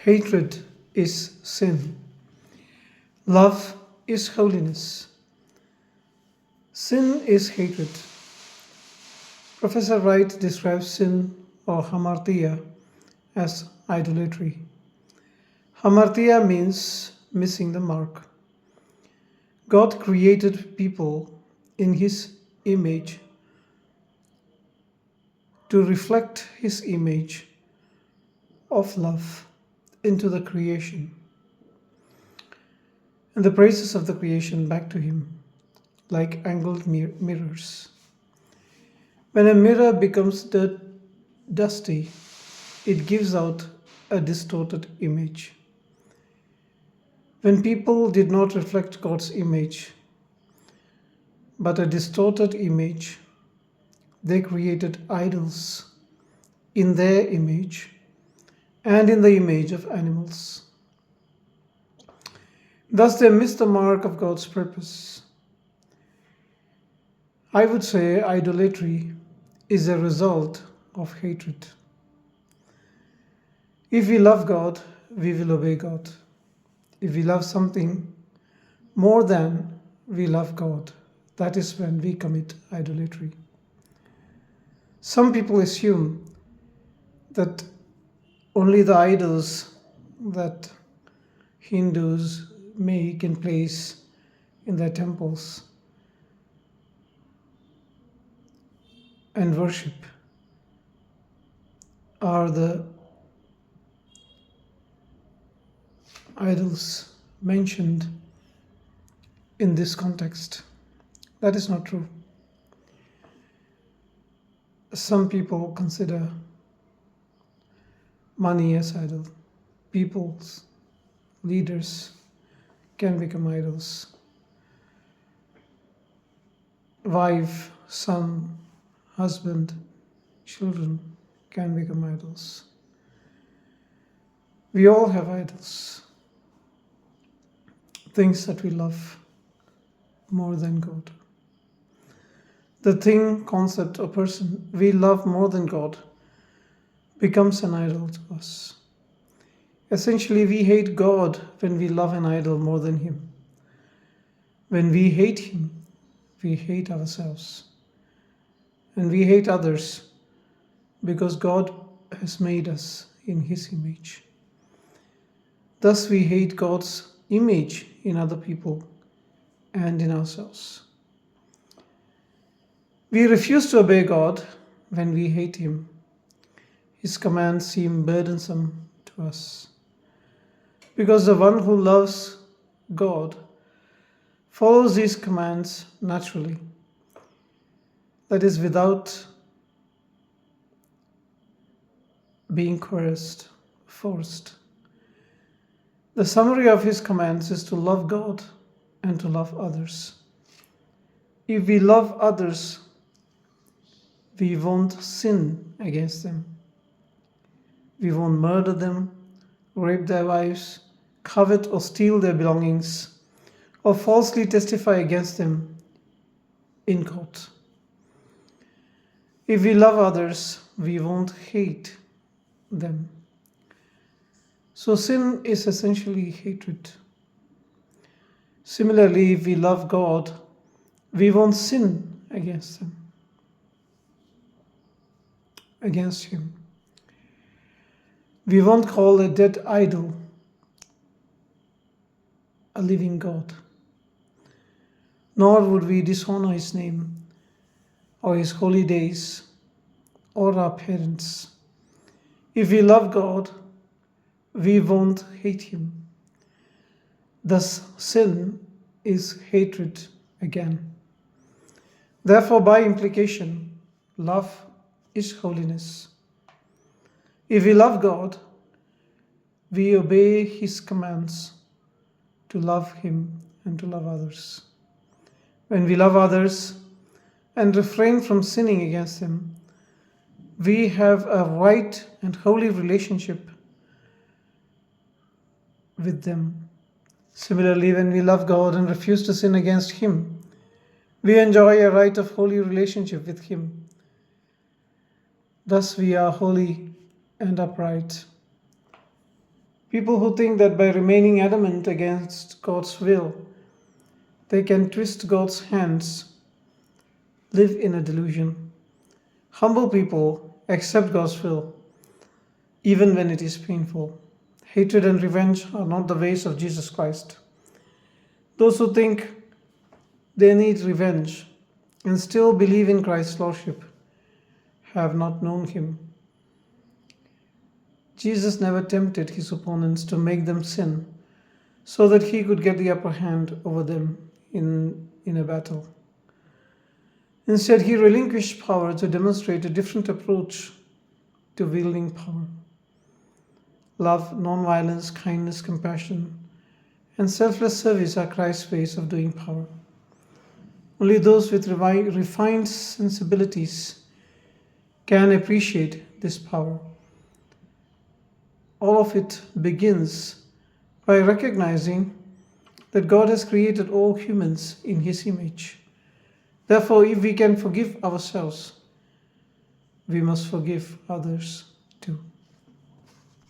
Hatred is sin. Love is holiness. Sin is hatred. Professor Wright describes sin or hamartia as idolatry. Hamartia means missing the mark. God created people in His image to reflect His image of love into the creation and the praises of the creation back to Him, like angled mirrors. When a mirror becomes dusty, it gives out a distorted image. When people did not reflect God's image, but a distorted image, they created idols in their image and in the image of animals. Thus, they missed the mark of God's purpose. I would say idolatry is a result of hatred. If we love God, we will obey God. If we love something more than we love God, that is when we commit idolatry. Some people assume that only the idols that Hindus make and place in their temples and worship are the idols mentioned in this context. That is not true. Some people consider money as idol. People's leaders can become idols. Wife, son, husband, children can become idols. We all have idols, things that we love more than God. The thing, concept, or person we love more than God becomes an idol to us. Essentially, we hate God when we love an idol more than Him. When we hate Him, we hate ourselves. And we hate others because God has made us in His image. Thus, we hate God's image in other people and in ourselves. We refuse to obey God when we hate Him. His commands seem burdensome to us. Because the one who loves God follows these commands naturally. That is, without being coerced, forced. The summary of His commands is to love God and to love others. If we love others, we won't sin against them. We won't murder them, rape their wives, covet or steal their belongings, or falsely testify against them in court. If we love others, we won't hate them. So sin is essentially hatred. Similarly, if we love God, we won't sin against Him. We won't call a dead idol a living God. Nor would we dishonor His name or His holy days or our parents. If we love God, we won't hate Him. Thus, sin is hatred again. Therefore, by implication, love is holiness. If we love God, we obey His commands to love Him and to love others. When we love others and refrain from sinning against them, we have a right and holy relationship with them. Similarly, when we love God and refuse to sin against Him, we enjoy a right of holy relationship with Him. Thus we are holy and upright. People who think that by remaining adamant against God's will, they can twist God's hands, live in a delusion. Humble people accept God's will, even when it is painful. Hatred and revenge are not the ways of Jesus Christ. Those who think they need revenge and still believe in Christ's lordship have not known him. Jesus never tempted his opponents to make them sin so that he could get the upper hand over them in a battle. Instead, he relinquished power to demonstrate a different approach to wielding power. Love, nonviolence, kindness, compassion, and selfless service are Christ's ways of doing power. Only those with refined sensibilities can appreciate this power. All of it begins by recognizing that God has created all humans in his image. Therefore, if we can forgive ourselves, we must forgive others too.